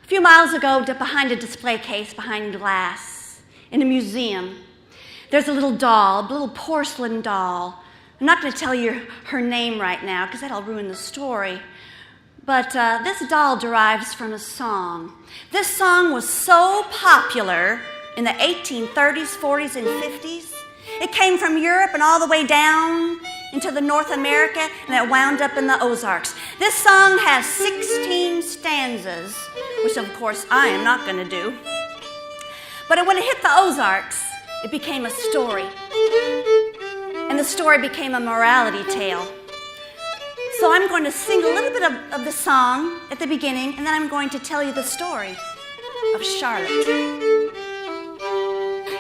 few miles ago, behind a display case, behind glass, in a museum, there's a little doll, a little porcelain doll. I'm not going to tell you her name right now because that'll ruin the story. But this doll derives from a song. This song was so popular in the 1830s, 40s, and 50s. It came from Europe and all the way down into the North America, and it wound up in the Ozarks. This song has 16 stanzas, which of course I am not going to do. But when it hit the Ozarks, it became a story. And the story became a morality tale. So I'm going to sing a little bit of the song at the beginning, and then I'm going to tell you the story of Charlotte.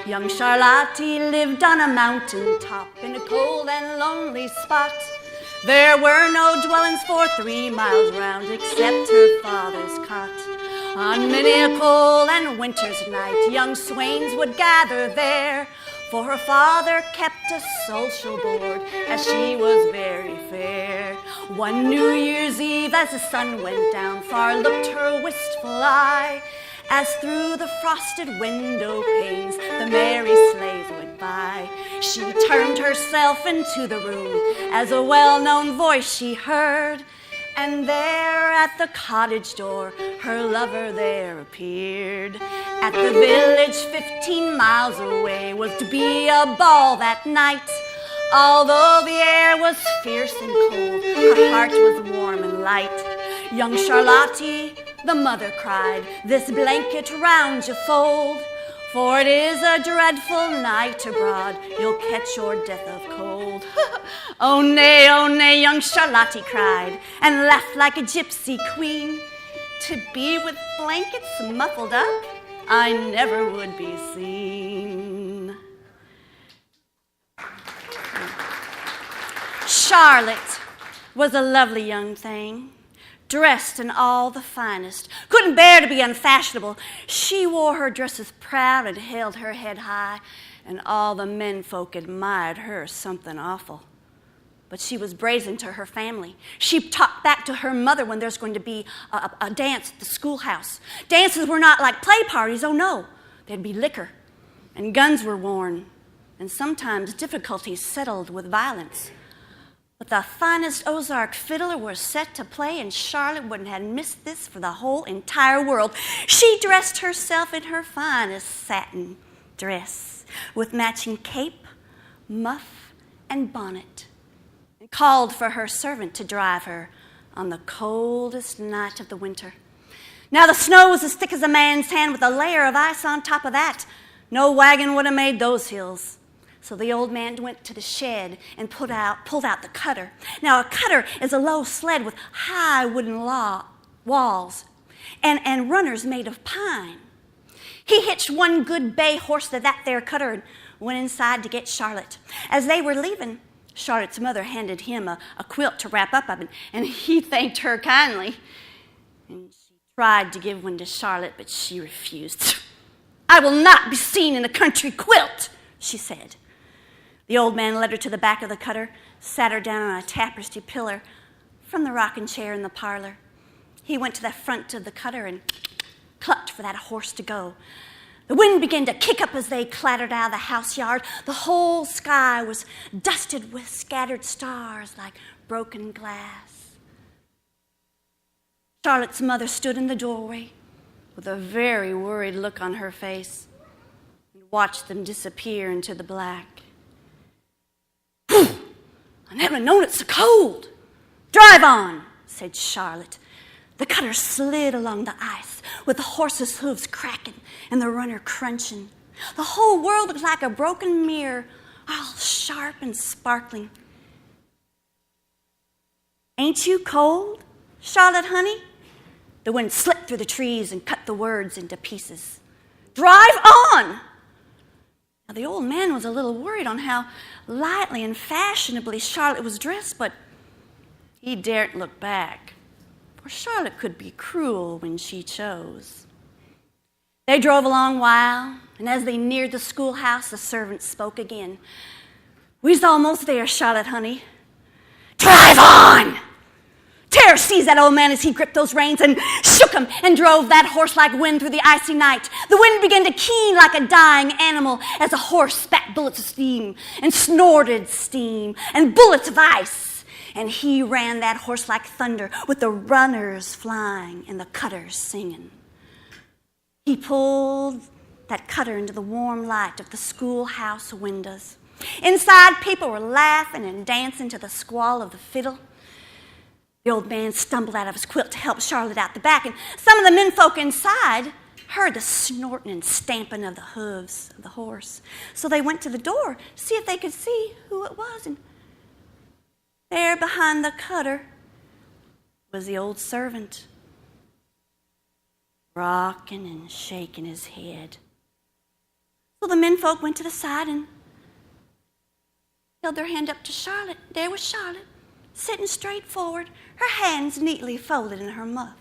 Young Charlotte lived on a mountain top in a cold and lonely spot. There were no dwellings for 3 miles round except her father's cot. On many a cold and winter's night, young swains would gather there, for her father kept a social board, as she was very fair. One New Year's Eve, as the sun went down, far looked her wistful eye, as through the frosted window panes the merry sleighs went by. She turned herself into the room, as a well-known voice she heard, and there at the cottage door her lover there appeared. At the village 15 miles away was to be a ball that night. Although the air was fierce and cold, her heart was warm and light. Young Charlotte, the mother cried, this blanket round you fold, for it is a dreadful night abroad, you'll catch your death of cold. Oh nay, young Charlotte cried, and laughed like a gypsy queen. To be with blankets muffled up, I never would be seen. Charlotte was a lovely young thing, dressed in all the finest, couldn't bear to be unfashionable. She wore her dresses proud and held her head high, and all the men folk admired her something awful. But she was brazen to her family. She talked back to her mother when there's going to be a dance at the schoolhouse. Dances were not like play parties, oh no. There'd be liquor, and guns were worn, and sometimes difficulties settled with violence. But the finest Ozark fiddler was set to play, and Charlotte wouldn't have missed this for the whole entire world. She dressed herself in her finest satin dress, with matching cape, muff, and bonnet, and called for her servant to drive her on the coldest night of the winter. Now the snow was as thick as a man's hand, with a layer of ice on top of that. No wagon would have made those hills. So the old man went to the shed and pulled out the cutter. Now a cutter is a low sled with high wooden walls and runners made of pine. He hitched one good bay horse to that there cutter and went inside to get Charlotte. As they were leaving, Charlotte's mother handed him a quilt to wrap up and he thanked her kindly. And she tried to give one to Charlotte, but she refused. "I will not be seen in a country quilt," she said. The old man led her to the back of the cutter, sat her down on a tapestry pillar from the rocking chair in the parlor. He went to the front of the cutter and clucked for that horse to go. The wind began to kick up as they clattered out of the house yard. The whole sky was dusted with scattered stars like broken glass. Charlotte's mother stood in the doorway with a very worried look on her face and watched them disappear into the black. "I never known it so cold. Drive on," said Charlotte. The cutter slid along the ice with the horse's hooves cracking and the runner crunching. The whole world looked like a broken mirror, all sharp and sparkling. "Ain't you cold, Charlotte, honey?" The wind slipped through the trees and cut the words into pieces. "Drive on!" Now, the old man was a little worried on how lightly and fashionably Charlotte was dressed, but he daren't look back, for Charlotte could be cruel when she chose. They drove a long while, and as they neared the schoolhouse, the servant spoke again. "We's almost there, Charlotte, honey." "Drive on! Terror seized that old man as he gripped those reins and shook him and drove that horse like wind through the icy night. The wind began to keen like a dying animal as a horse spat bullets of steam and snorted steam and bullets of ice. And he ran that horse like thunder with the runners flying and the cutters singing. He pulled that cutter into the warm light of the schoolhouse windows. Inside, people were laughing and dancing to the squall of the fiddle. The old man stumbled out of his quilt to help Charlotte out the back, and some of the menfolk inside heard the snorting and stamping of the hooves of the horse. So they went to the door to see if they could see who it was, and there behind the cutter was the old servant, rocking and shaking his head. So the menfolk went to the side and held their hand up to Charlotte. There was Charlotte, sitting straight forward, her hands neatly folded in her muff.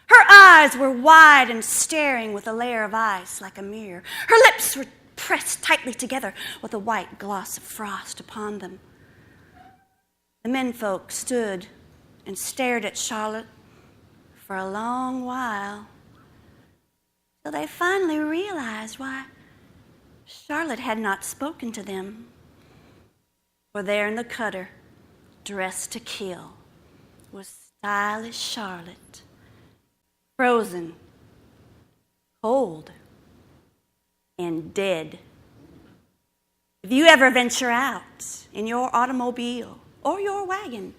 Her eyes were wide and staring with a layer of ice like a mirror. Her lips were pressed tightly together with a white gloss of frost upon them. The menfolk stood and stared at Charlotte for a long while, till they finally realized why Charlotte had not spoken to them. For there in the cutter, dressed to kill, was stylish Charlotte, frozen, cold, and dead. If you ever venture out in your automobile or your wagon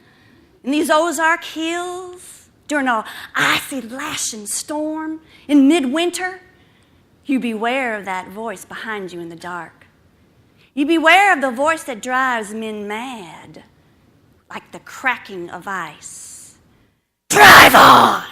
in these Ozark hills during an icy lashing storm in midwinter, you beware of that voice behind you in the dark. You beware of the voice that drives men mad, like the cracking of ice. Drive on!